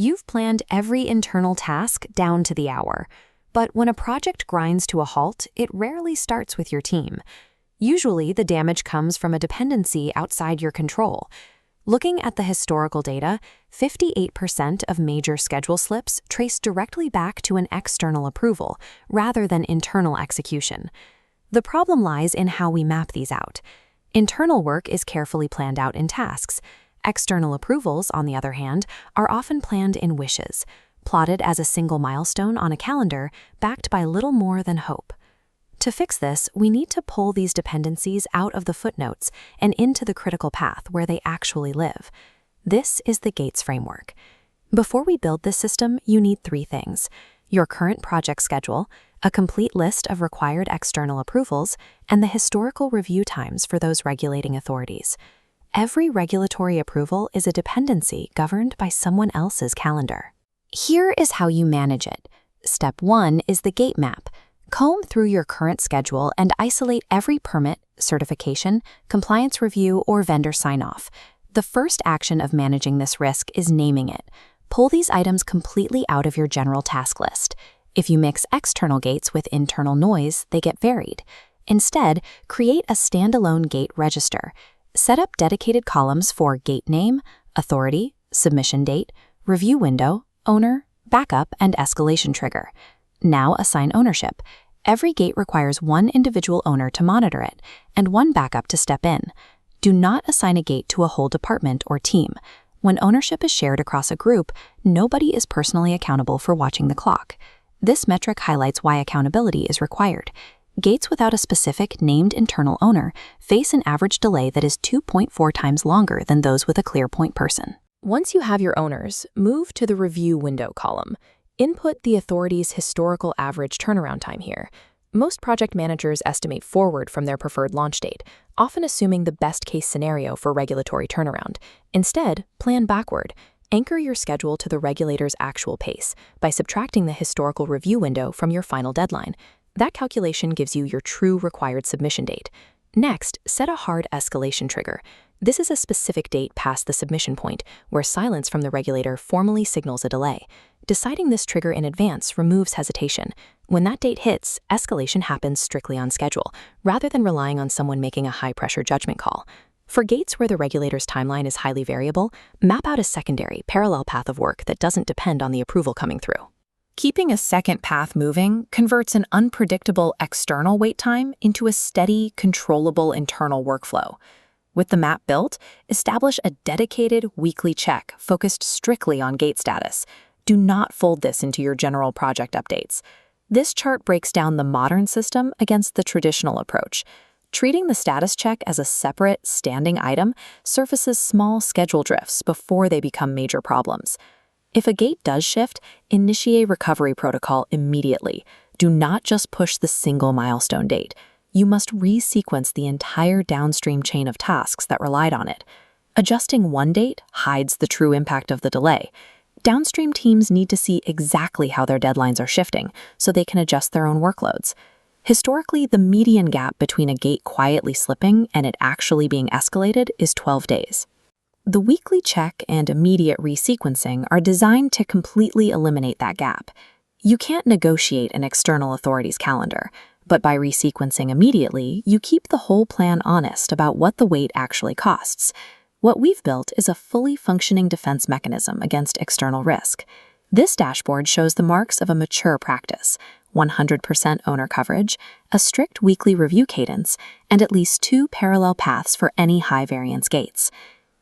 You've planned every internal task down to the hour. But when a project grinds to a halt, it rarely starts with your team. Usually, the damage comes from a dependency outside your control. Looking at the historical data, 58% of major schedule slips trace directly back to an external approval rather than internal execution. The problem lies in how we map these out. Internal work is carefully planned out in tasks. External approvals, on the other hand, are often planned in wishes, plotted as a single milestone on a calendar, backed by little more than hope. To fix this, we need to pull these dependencies out of the footnotes and into the critical path where they actually live. This is the Gates framework. Before we build this system, you need three things: your current project schedule, a complete list of required external approvals, and the historical review times for those regulating authorities. Every regulatory approval is a dependency governed by someone else's calendar. Here is how you manage it. Step 1 is the gate map. Comb through your current schedule and isolate every permit, certification, compliance review, or vendor sign-off. The first action of managing this risk is naming it. Pull these items completely out of your general task list. If you mix external gates with internal noise, they get varied. Instead, create a standalone gate register. Set up dedicated columns for gate name, authority, submission date, review window, owner, backup, and escalation trigger. Now assign ownership. Every gate requires one individual owner to monitor it, and one backup to step in. Do not assign a gate to a whole department or team. When ownership is shared across a group, nobody is personally accountable for watching the clock. This metric highlights why accountability is required. Gates without a specific named internal owner face an average delay that is 2.4 times longer than those with a clear point person. Once you have your owners, move to the review window column. Input the authority's historical average turnaround time here. Most project managers estimate forward from their preferred launch date, often assuming the best-case scenario for regulatory turnaround. Instead, plan backward. Anchor your schedule to the regulator's actual pace by subtracting the historical review window from your final deadline. That calculation gives you your true required submission date. Next, set a hard escalation trigger. This is a specific date past the submission point, where silence from the regulator formally signals a delay. Deciding this trigger in advance removes hesitation. When that date hits, escalation happens strictly on schedule, rather than relying on someone making a high-pressure judgment call. For gates where the regulator's timeline is highly variable, map out a secondary, parallel path of work that doesn't depend on the approval coming through. Keeping a second path moving converts an unpredictable external wait time into a steady, controllable internal workflow. With the map built, establish a dedicated weekly check focused strictly on gate status. Do not fold this into your general project updates. This chart breaks down the modern system against the traditional approach. Treating the status check as a separate, standing item surfaces small schedule drifts before they become major problems. If a gate does shift, initiate recovery protocol immediately. Do not just push the single milestone date. You must resequence the entire downstream chain of tasks that relied on it. Adjusting one date hides the true impact of the delay. Downstream teams need to see exactly how their deadlines are shifting so they can adjust their own workloads. Historically, the median gap between a gate quietly slipping and it actually being escalated is 12 days. The weekly check and immediate resequencing are designed to completely eliminate that gap. You can't negotiate an external authority's calendar, but by resequencing immediately, you keep the whole plan honest about what the wait actually costs. What we've built is a fully functioning defense mechanism against external risk. This dashboard shows the marks of a mature practice: 100% owner coverage, a strict weekly review cadence, and at least 2 parallel paths for any high-variance gates.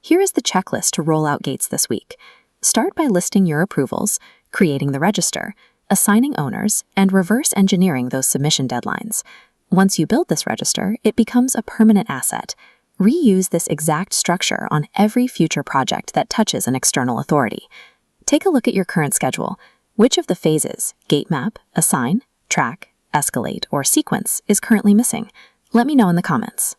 Here is the checklist to roll out gates this week. Start by listing your approvals, creating the register, assigning owners, and reverse engineering those submission deadlines. Once you build this register, it becomes a permanent asset. Reuse this exact structure on every future project that touches an external authority. Take a look at your current schedule. Which of the phases, gate map, assign, track, escalate, or sequence, is currently missing? Let me know in the comments.